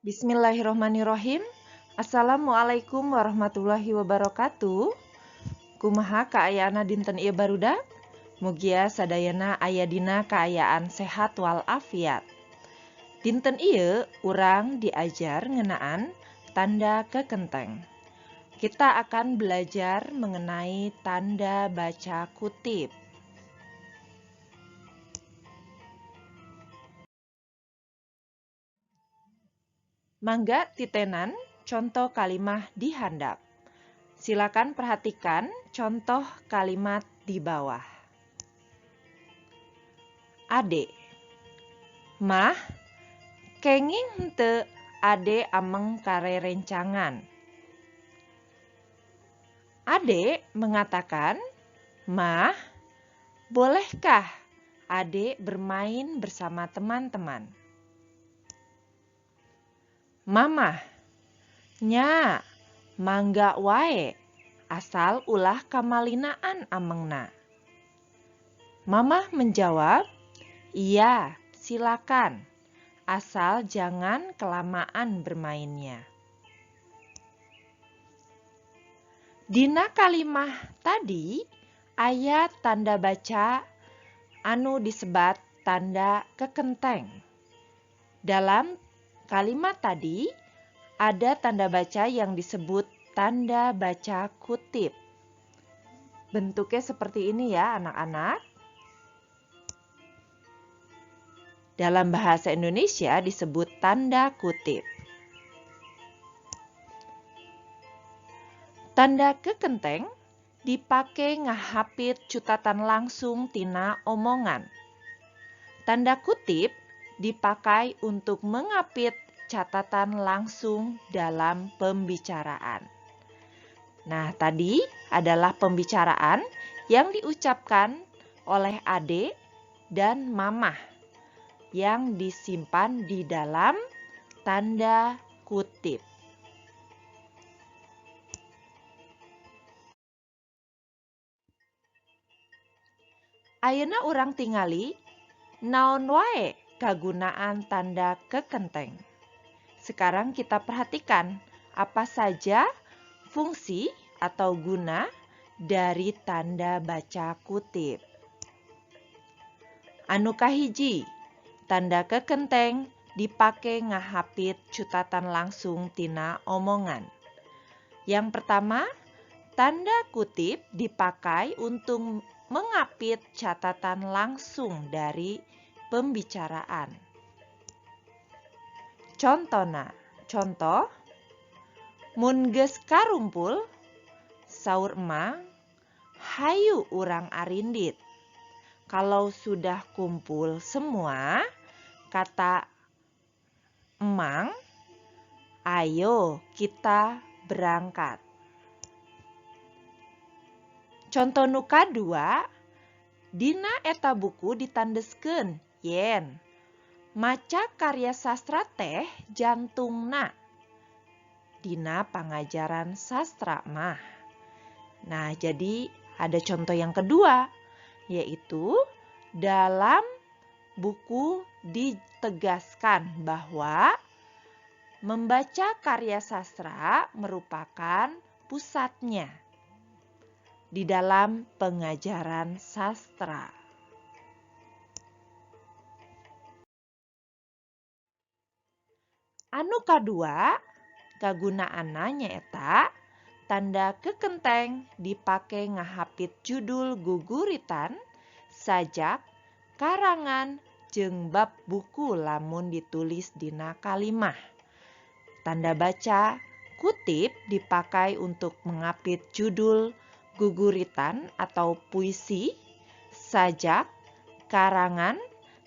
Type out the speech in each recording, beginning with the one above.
Bismillahirrohmanirrohim. Assalamualaikum warahmatullahi wabarakatuh. Kumaha kaayana dinten ieu barudak? Mugia sadayana aya dina kaayaan sehat walafiat. Dinten ieu urang diajar ngeunaan tanda kekenteng. Kita akan belajar mengenai tanda baca kutip. Mangga titenan contoh kalimah di handap. Silakan perhatikan contoh kalimat di bawah. Ade. Mah, kenging henteu ade ameng kare rencangan. Ade mengatakan, Mah, bolehkah ade bermain bersama teman-teman? Mamah, nya, mangga wae, asal ulah kamalinaan amengna. Mamah menjawab, iya, silakan, asal jangan kelamaan bermainnya. Dina kalimah tadi, aya tanda baca anu disebat tanda kekenteng. Dalam kalimat tadi, ada tanda baca yang disebut tanda baca kutip. Bentuknya seperti ini ya anak-anak. Dalam bahasa Indonesia disebut tanda kutip. Tanda kekenteng dipake ngahapit cutatan langsung tina omongan. Tanda kutip dipakai untuk mengapit catatan langsung dalam pembicaraan. Nah, tadi adalah pembicaraan yang diucapkan oleh Ade dan Mamah yang disimpan di dalam tanda kutip. Ayeuna urang tingali naon wae kagunaan tanda kekenteng. Sekarang kita perhatikan apa saja fungsi atau guna dari tanda baca kutip. Anu kahiji, tanda kekenteng dipake ngahapit cutatan langsung tina omongan. Yang pertama, tanda kutip dipakai untuk mengapit catatan langsung dari pembicaraan. Contoh, mun geus karumpul, saur emang, hayu urang arindit. Kalau sudah kumpul semua, kata emang, ayo kita berangkat. Contoh nu kadua, dina eta buku ditandeskeun yen maca karya sastra teh jantungna dina pangajaran sastra mah. Nah, jadi ada contoh yang kedua, yaitu dalam buku ditegaskan bahwa membaca karya sastra merupakan pusatnya di dalam pengajaran sastra. Anu kadua, kagunaanna nyaeta tanda kekenteng dipake ngahapit judul guguritan, sajak, karangan, jeung bab buku lamun ditulis dina kalimah. Tanda baca kutip dipakai untuk mengapit judul guguritan atau puisi, sajak, karangan,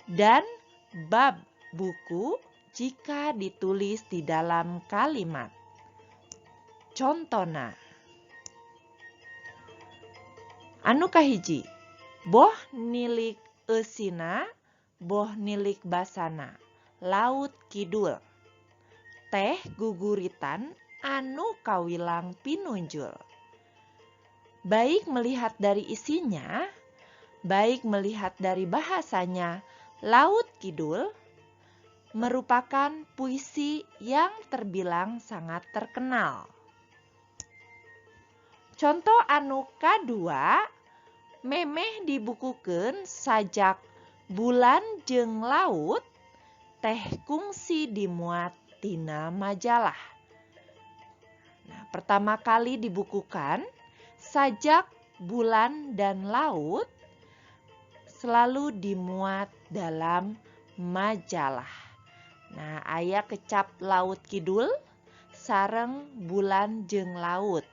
dan bab buku jika ditulis di dalam kalimat. Contona. Anu kahiji, boh nilik eusina, boh nilik basana, laut kidul. Teh guguritan anu kawilang pinunjul. Baik melihat dari isinya, baik melihat dari bahasanya, laut kidul, merupakan puisi yang terbilang sangat terkenal. Contoh anu kadua, memeh dibukukeun sajak bulan jeung laut teh kungsi dimuat tina majalah. Nah, pertama kali dibukukan, sajak bulan dan laut selalu dimuat dalam majalah. Nah, aya kecap Laut Kidul sareng bulan jeung laut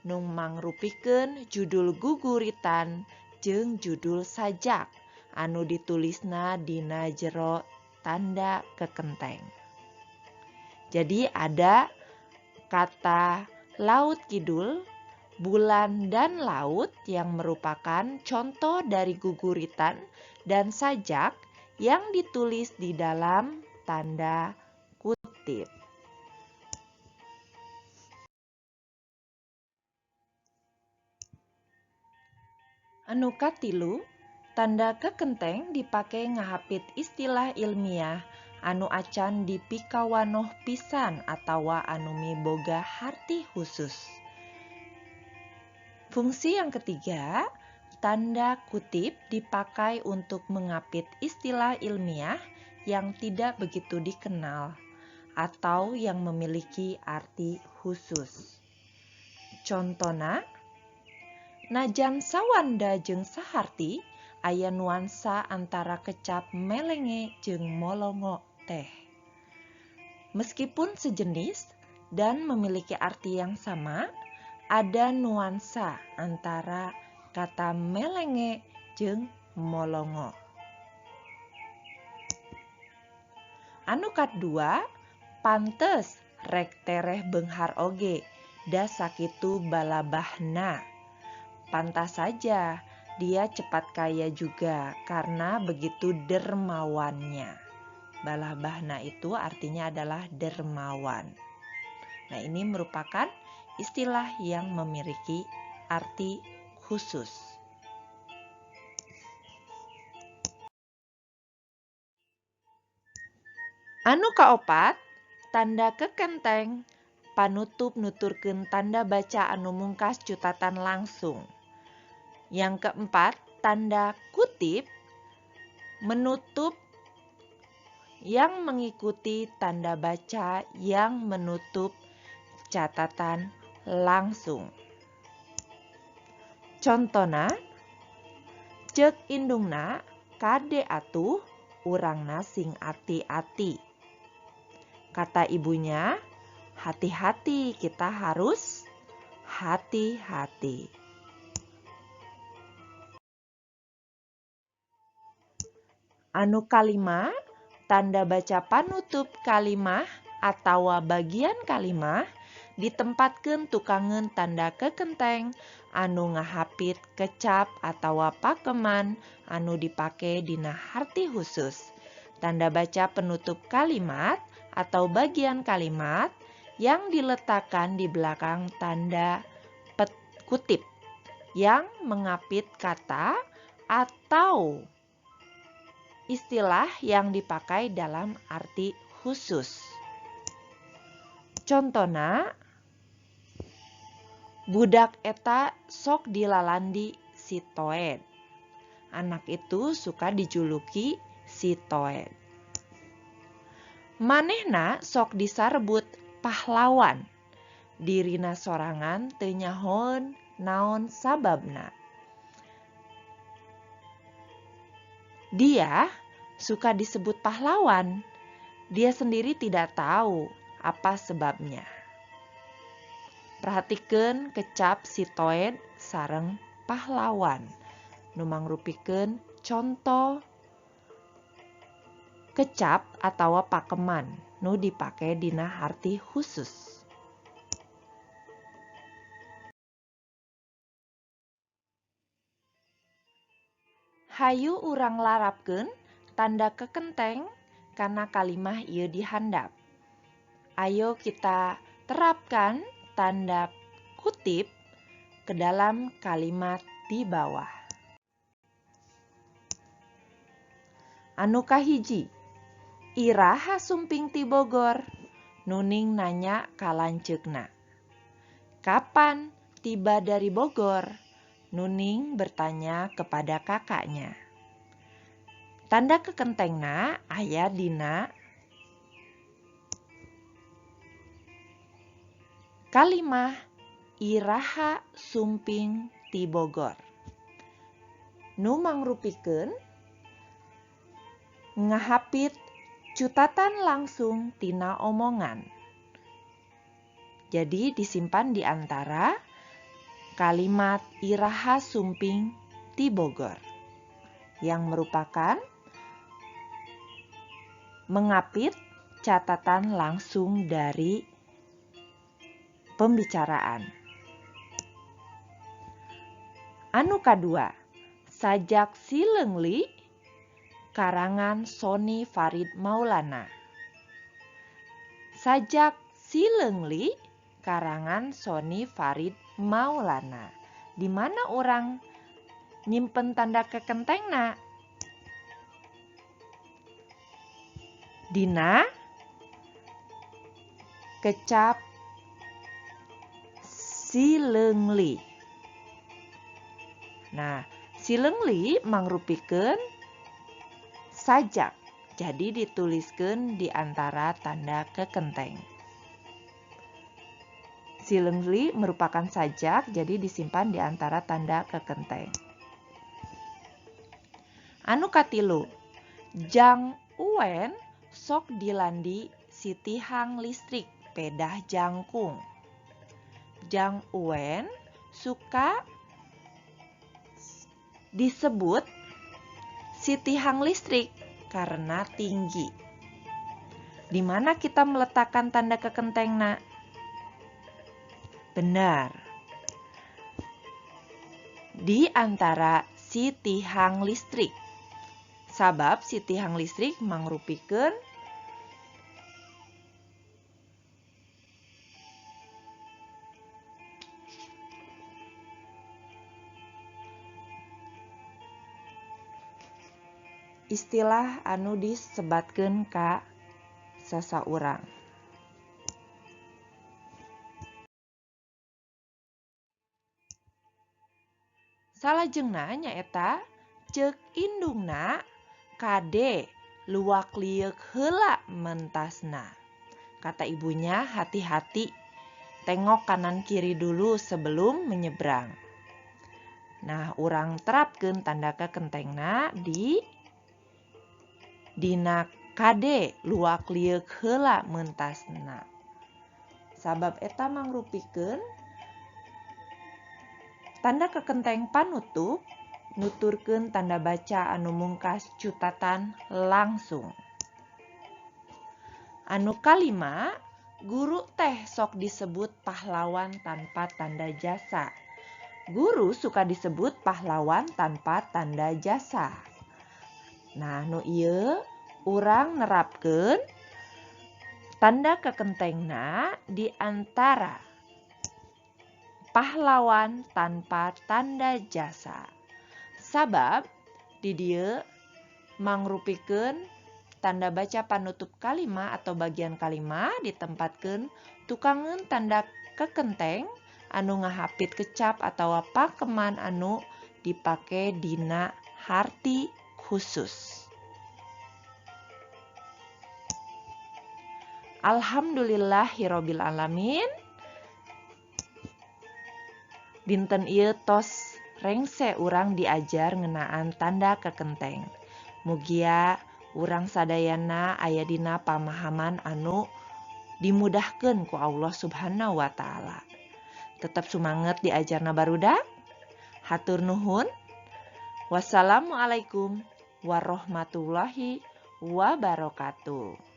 nu mangrupikeun judul guguritan jeung judul sajak anu ditulisna dina jero tanda kekenteng. Jadi ada kata Laut Kidul, bulan dan laut yang merupakan contoh dari guguritan dan sajak yang ditulis di dalam tanda kutip. Anu katilu, tanda kekenteng dipake ngahapit istilah ilmiah anu acan dipikawanoh pisan atawa anu miboga harti khusus. Fungsi yang ketiga, tanda kutip dipakai untuk mengapit istilah ilmiah yang tidak begitu dikenal atau yang memiliki arti khusus. Contona, najan sawanda jeung saharti aya nuansa antara kecap melenge jeung molongo teh. Meskipun sejenis dan memiliki arti yang sama, ada nuansa antara kata melenge jeung molongo. Anu kadua, pantes rek tereh beunghar oge, da sakitu balabahna. Pantas saja dia cepat kaya juga karena begitu dermawannya. Balabahna itu artinya adalah dermawan. Nah, ini merupakan istilah yang memiliki arti khusus. Anu kaopat, tanda kekenteng panutup nuturkeun tanda baca anu mungkas cutatan langsung. Yang keempat, tanda kutip menutup yang mengikuti tanda baca yang menutup catatan langsung. Contona, ceuk indungna kade atuh urangna sing ati-ati. Kata ibunya, hati-hati, kita harus hati-hati. Anu kalima, tanda baca panutup kalimah atawa bagian kalimah ditempatkeun tukangeun tanda kekenteng anu ngahapit kecap atawa pakeman anu dipake dina harti khusus. Tanda baca penutup kalimat atau bagian kalimat yang diletakkan di belakang tanda kutip yang mengapit kata atau istilah yang dipakai dalam arti khusus. Contona, budak eta sok dilalandi si Toed. Anak itu suka dijuluki si Toed. Manehna sok disarebut pahlawan. Dirina sorangan teu nyahoan naon sababna. Dia suka disebut pahlawan. Dia sendiri tidak tahu apa sebabnya. Perhatikeun kecap si Toed sareng pahlawan. Nu mangrupikeun contoh kecap atawa pakeman nu dipake dina harti khusus. Hayu urang larapkeun tanda kekenteng kana kalimah ieu dihandap. Ayo kita terapkan tanda kutip ke dalam kalimat di bawah. Anu kahiji, iraha sumping ti Bogor? Nuning nanya ka lanceukna. Kapan tiba dari Bogor? Nuning bertanya kepada kakaknya. Tanda kekentengna aya dina kalimah iraha sumping ti Bogor. Nu mangrupikeun ngahapit cutatan langsung tina omongan. Jadi disimpan di antara kalimat iraha sumping ti Bogor yang merupakan mengapit catatan langsung dari pembicaraan. Anu kadua, Sajak Sileungli karangan Sony Farid Maulana. Sajak Sileungli karangan Sony Farid Maulana. Di mana orang nyimpen tanda kekentengna? Dina kecap Sileungli. Nah, Sileungli mangrupikeun sajak. Jadi dituliskeun di antara tanda kekenteng. Sileungli merupakan sajak, jadi disimpan di antara tanda kekenteng. Anu katilu, Jang Uwen sok dilandi si tihang listrik pedah jangkung. Jang Uwen suka disebut si tihang listrik karena tinggi. Di mana kita meletakkan tanda kekentengna? Benar. Di antara si tihang listrik. Sabab si tihang listrik mangrupikeun istilah anu disebatkeun ka sasaurang. Salajengna nyaeta ceuk indungna kade luwak lieuk heula mentasna. Kata ibunya, hati-hati, tengok kanan kiri dulu sebelum menyeberang. Nah, urang terapkeun tanda kekentengna di dina kade luwak lieuk heula mentasna. Sabab eta mangrupikeun tanda kekenteng panutup nuturkeun tanda baca anu mungkas cutatan langsung. Anu kalima, guru teh sok disebut pahlawan tanpa tanda jasa. Guru suka disebut pahlawan tanpa tanda jasa. Nah, nu ieu urang nerapkeun tanda kekentengna di antara pahlawan tanpa tanda jasa. Sabab di dieu mangrupikeun tanda baca panutup kalima atau bagian kalima ditempatkeun tukangeun tanda kekenteng anu ngahapit kecap atawa pakeman anu dipake dina harti khusus. Alhamdulillahirabbil alamin. Dinten ieu tos rengse urang diajar ngeunaan tanda kekenteng. Mugia urang sadayana aya dina pamahaman anu dimudahkeun ku Allah Subhanahu wa taala. Tetap sumanget diajarna barudak. Hatur nuhun. Wassalamualaikum warahmatullahi wabarakatuh.